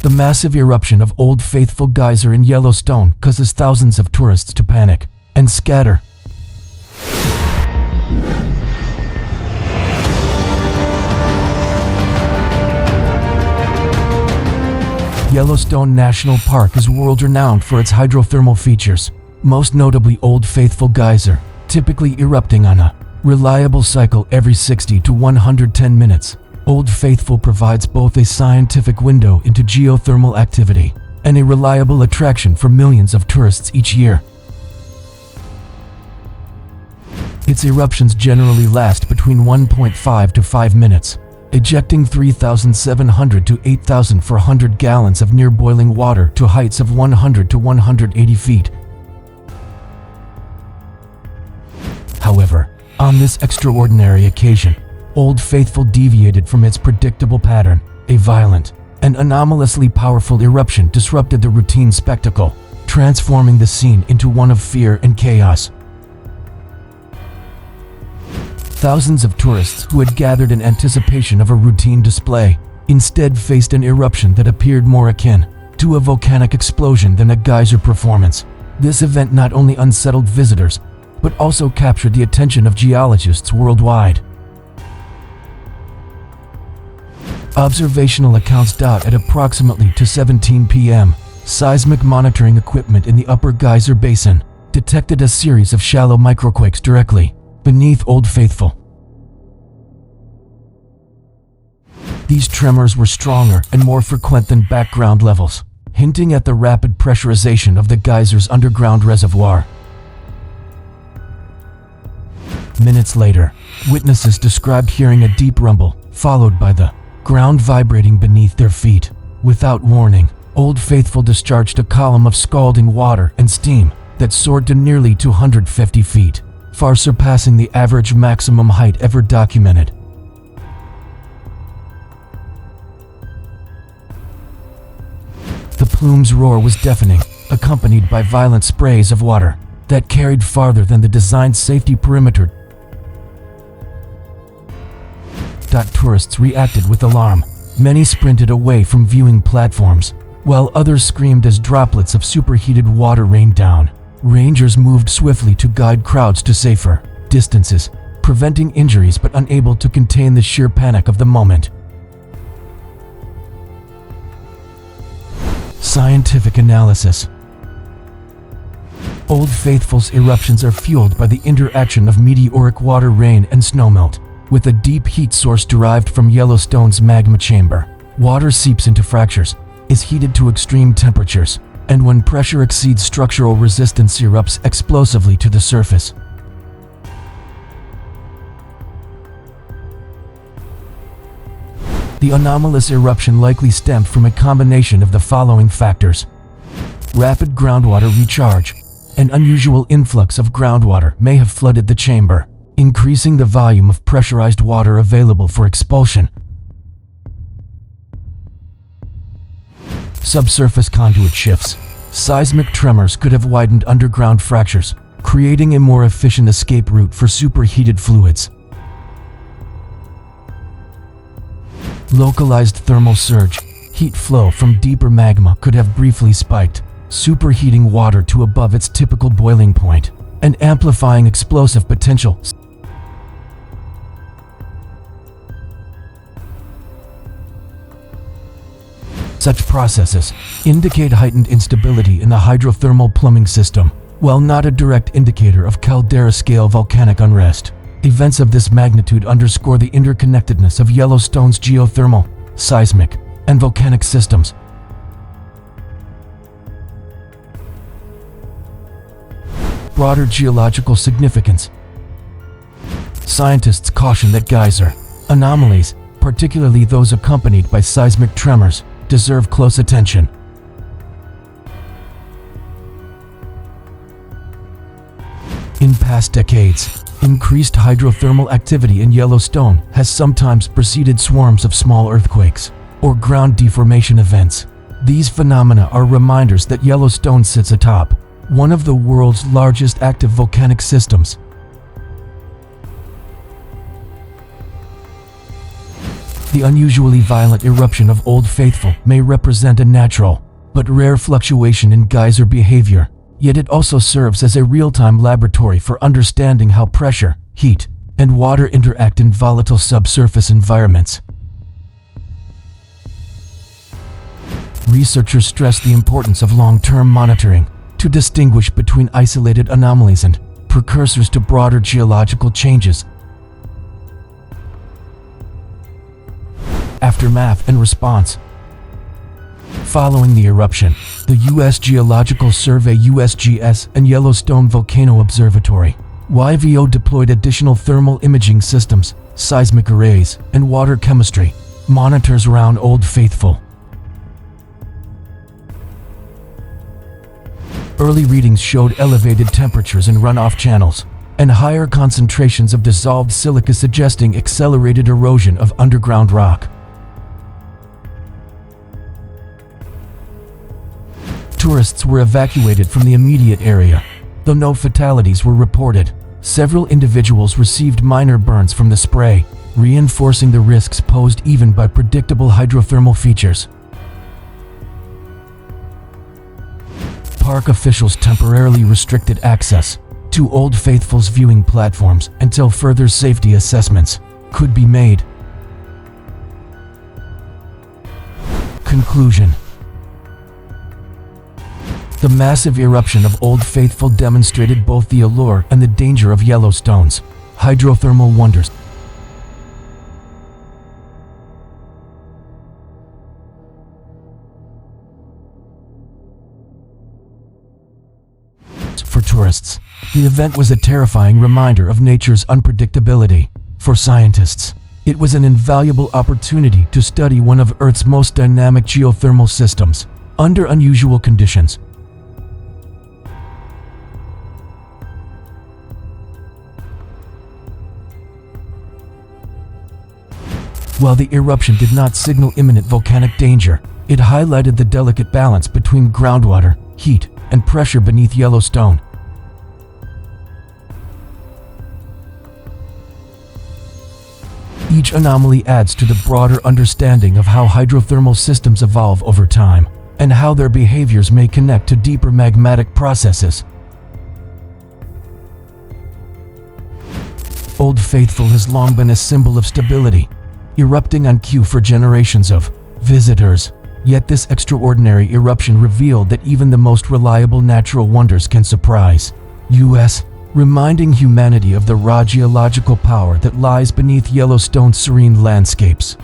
The massive eruption of Old Faithful Geyser in Yellowstone causes thousands of tourists to panic and scatter. Yellowstone National Park is world-renowned for its hydrothermal features, most notably Old Faithful Geyser, typically erupting on a reliable cycle every 60 to 110 minutes. Old Faithful provides both a scientific window into geothermal activity and a reliable attraction for millions of tourists each year. Its eruptions generally last between 1.5 to 5 minutes, ejecting 3,700 to 8,400 gallons of near-boiling water to heights of 100 to 180 feet. However, on this extraordinary occasion, Old Faithful deviated from its predictable pattern. A violent and anomalously powerful eruption disrupted the routine spectacle, transforming the scene into one of fear and chaos. Thousands of tourists who had gathered in anticipation of a routine display instead faced an eruption that appeared more akin to a volcanic explosion than a geyser performance. This event not only unsettled visitors, but also captured the attention of geologists worldwide. Observational accounts at approximately 2:17 p.m., seismic monitoring equipment in the upper geyser basin detected a series of shallow microquakes directly beneath Old Faithful. These tremors were stronger and more frequent than background levels, hinting at the rapid pressurization of the geyser's underground reservoir. Minutes later, witnesses described hearing a deep rumble, followed by the ground vibrating beneath their feet. Without warning, Old Faithful discharged a column of scalding water and steam that soared to nearly 250 feet, far surpassing the average maximum height ever documented. The plume's roar was deafening, accompanied by violent sprays of water that carried farther than the designed safety perimeter. Tourists reacted with alarm. Many sprinted away from viewing platforms, while others screamed as droplets of superheated water rained down. Rangers moved swiftly to guide crowds to safer distances, preventing injuries but unable to contain the sheer panic of the moment. Scientific analysis. Old Faithful's eruptions are fueled by the interaction of meteoric water rain and snowmelt. With a deep heat source derived from Yellowstone's magma chamber, water seeps into fractures, is heated to extreme temperatures, and when pressure exceeds structural resistance erupts explosively to the surface. The anomalous eruption likely stemmed from a combination of the following factors: rapid groundwater recharge. An unusual influx of groundwater may have flooded the chamber, increasing the volume of pressurized water available for expulsion. Subsurface conduit shifts. Seismic tremors could have widened underground fractures, creating a more efficient escape route for superheated fluids. Localized thermal surge. Heat flow from deeper magma could have briefly spiked, superheating water to above its typical boiling point and amplifying explosive potential. Such processes indicate heightened instability in the hydrothermal plumbing system. While not a direct indicator of caldera-scale volcanic unrest, events of this magnitude underscore the interconnectedness of Yellowstone's geothermal, seismic, and volcanic systems. Broader geological significance. Scientists caution that geyser anomalies, particularly those accompanied by seismic tremors, deserve close attention. In past decades, increased hydrothermal activity in Yellowstone has sometimes preceded swarms of small earthquakes or ground deformation events. These phenomena are reminders that Yellowstone sits atop one of the world's largest active volcanic systems. The unusually violent eruption of Old Faithful may represent a natural, but rare fluctuation in geyser behavior, yet it also serves as a real-time laboratory for understanding how pressure, heat, and water interact in volatile subsurface environments. Researchers stress the importance of long-term monitoring to distinguish between isolated anomalies and precursors to broader geological changes. Aftermath and response. Following the eruption, the U.S. Geological Survey (USGS) and Yellowstone Volcano Observatory (YVO) deployed additional thermal imaging systems, seismic arrays, and water chemistry monitors around Old Faithful. Early readings showed elevated temperatures in runoff channels and higher concentrations of dissolved silica, suggesting accelerated erosion of underground rock. Tourists were evacuated from the immediate area. Though no fatalities were reported, several individuals received minor burns from the spray, reinforcing the risks posed even by predictable hydrothermal features. Park officials temporarily restricted access to Old Faithful's viewing platforms until further safety assessments could be made. Conclusion. The massive eruption of Old Faithful demonstrated both the allure and the danger of Yellowstone's hydrothermal wonders. For tourists, the event was a terrifying reminder of nature's unpredictability. For scientists, it was an invaluable opportunity to study one of Earth's most dynamic geothermal systems under unusual conditions. While the eruption did not signal imminent volcanic danger, it highlighted the delicate balance between groundwater, heat, and pressure beneath Yellowstone. Each anomaly adds to the broader understanding of how hydrothermal systems evolve over time, and how their behaviors may connect to deeper magmatic processes. Old Faithful has long been a symbol of stability, erupting on cue for generations of visitors. Yet this extraordinary eruption revealed that even the most reliable natural wonders can surprise us, reminding humanity of the raw geological power that lies beneath Yellowstone's serene landscapes.